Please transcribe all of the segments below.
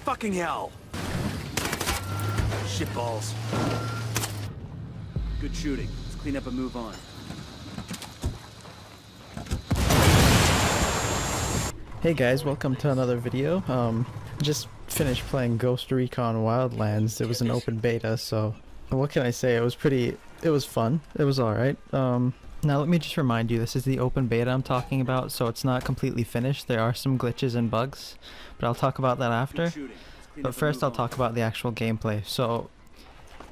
Fucking hell! Shitballs. Good shooting. Let's clean up and move on. Hey guys, welcome to another video. Just finished playing Recon Wildlands. It was an open beta, so what can I say? It was fun. It was alright. Now let me just remind you, this is the open beta I'm talking about, so it's not completely finished. There are some glitches and bugs, but I'll talk about that after. But first I'll talk about the actual gameplay. So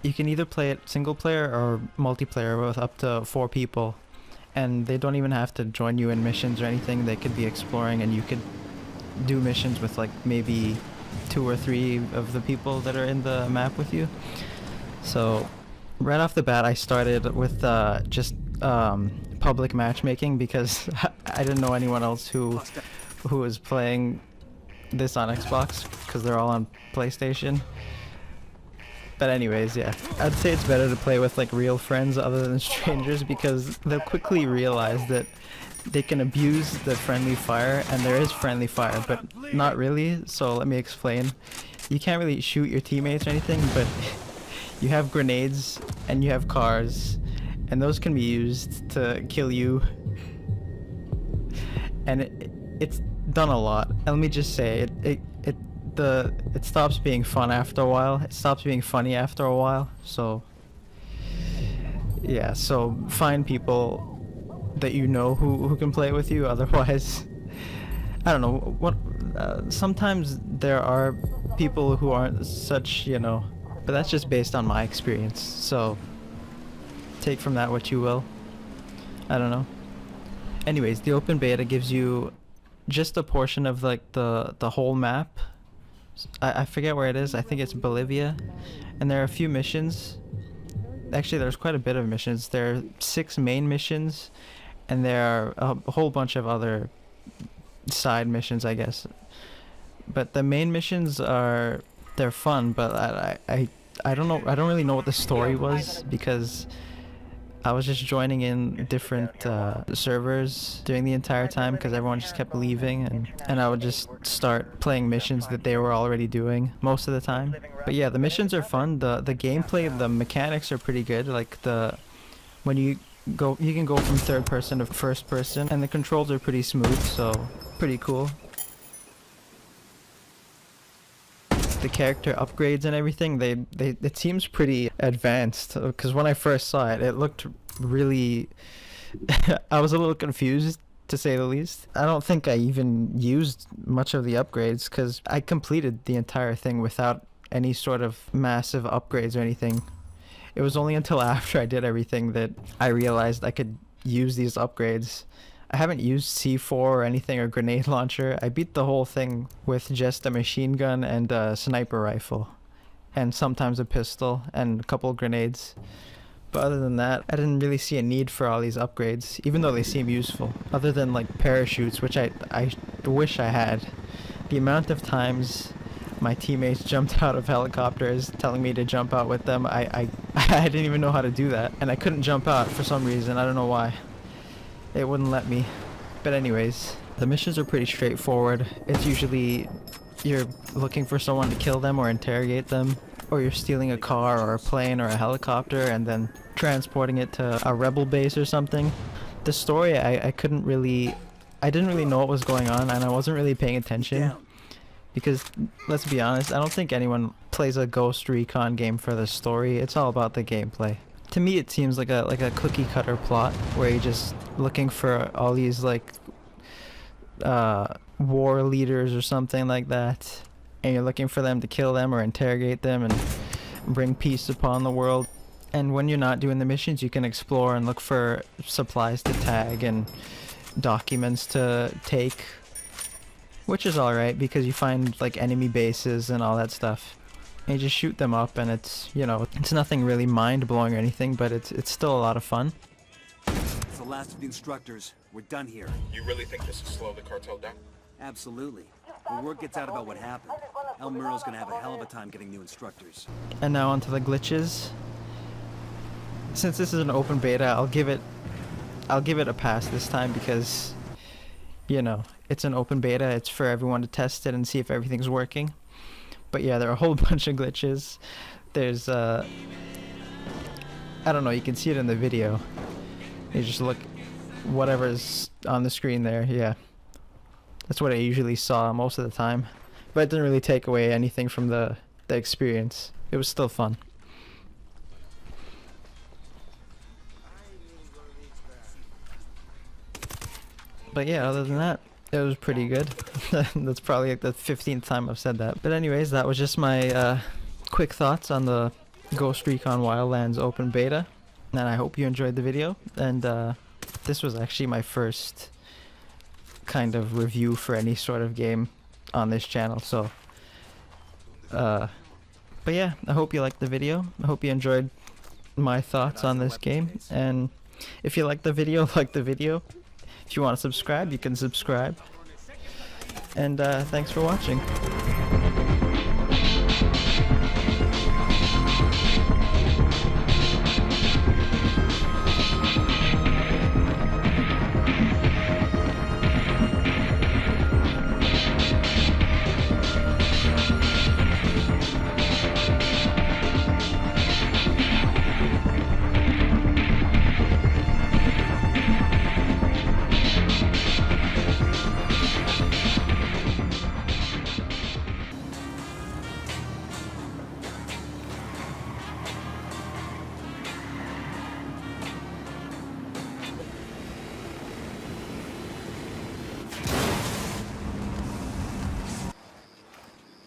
you can either play it single player or multiplayer with up to 4 people, and they don't even have to join you in missions or anything. They could be exploring, and you could do missions with like maybe 2 or 3 of the people that are in the map with you. So right off the bat I started with just public matchmaking because I didn't know anyone else who was playing this on Xbox because they're all on PlayStation. But anyways, yeah, I'd say it's better to play with like real friends other than strangers, because they'll quickly realize that they can abuse the friendly fire, and there is friendly fire, but not really. So let me explain. You can't really shoot your teammates or anything, but you have grenades and you have cars, and those can be used to kill you. And it's done a lot. And let me just say, it stops being fun after a while. It stops being funny after a while. So yeah, so find people that you know who can play with you. Otherwise, I don't know what. Sometimes there are people who aren't such, you know, but that's just based on my experience. So take from that what you will. I don't know. Anyways, the open beta gives you just a portion of like the whole map. I forget where it is. I think it's Bolivia, and there are a few missions. Actually, there's quite a bit of missions. There are 6 main missions, and there are a whole bunch of other side missions, I guess. But the main missions they're fun, but I don't know. I don't really know what the story was, because I was just joining in different servers during the entire time, because everyone just kept leaving, and I would just start playing missions that they were already doing most of the time. But yeah, the missions are fun. The gameplay, the mechanics are pretty good. Like when you can go from 3rd person to 1st person, and the controls are pretty smooth, so pretty cool. The character upgrades and everything, it seems pretty advanced, because when I first saw it, it looked really I was a little confused, to say the least. I don't think I even used much of the upgrades, because I completed the entire thing without any sort of massive upgrades or anything. It was only until after I did everything that I realized I could use these upgrades. I haven't used C4 or anything, or grenade launcher. I beat the whole thing with just a machine gun and a sniper rifle, and sometimes a pistol and a couple grenades. But other than that, I didn't really see a need for all these upgrades, even though they seem useful. Other than like parachutes, which I wish I had. The amount of times my teammates jumped out of helicopters telling me to jump out with them, I didn't even know how to do that. And I couldn't jump out for some reason, I don't know why. It wouldn't let me. But anyways, the missions are pretty straightforward. It's usually you're looking for someone to kill them or interrogate them, or you're stealing a car or a plane or a helicopter and then transporting it to a rebel base or something. The story, I didn't really know what was going on, and I wasn't really paying attention, because let's be honest, I don't think anyone plays a Ghost Recon game for the story. It's all about the gameplay. To me, it seems like a cookie cutter plot where you're just looking for all these like war leaders or something like that, and you're looking for them to kill them or interrogate them and bring peace upon the world. And when you're not doing the missions, you can explore and look for supplies to tag and documents to take, which is alright, because you find like enemy bases and all that stuff. And you just shoot them up, and it's, you know, it's nothing really mind-blowing or anything, but it's still a lot of fun. It's the last of the instructors. We're done here. You really think this will slow the cartel down? Absolutely. When word gets out about what happened, El Muro's gonna have a hell of a time getting new instructors. And now onto the glitches. Since this is an open beta, I'll give it a pass this time, because, you know, it's an open beta. It's for everyone to test it and see if everything's working. But yeah, there are a whole bunch of glitches. There's I don't know, you can see it in the video. You just look whatever's on the screen there. Yeah, that's what I usually saw most of the time, but it didn't really take away anything from the experience. It was still fun. But yeah, other than that, it was pretty good. That's probably like the 15th time I've said that. But anyways, that was just my quick thoughts on the Ghost Recon Wildlands open beta. And I hope you enjoyed the video. And this was actually my first kind of review for any sort of game on this channel. So, but yeah, I hope you liked the video. I hope you enjoyed my thoughts on this game. And if you liked the video, like the video. If you want to subscribe, you can subscribe. And thanks for watching.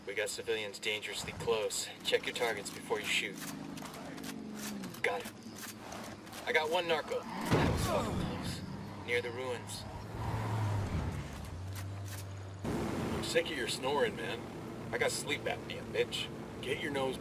We got civilians dangerously close. Check your targets before you shoot. Got it. I got one narco. That was fucking close. Near the ruins. I'm sick of your snoring, man. I got sleep apnea, bitch. Get your nose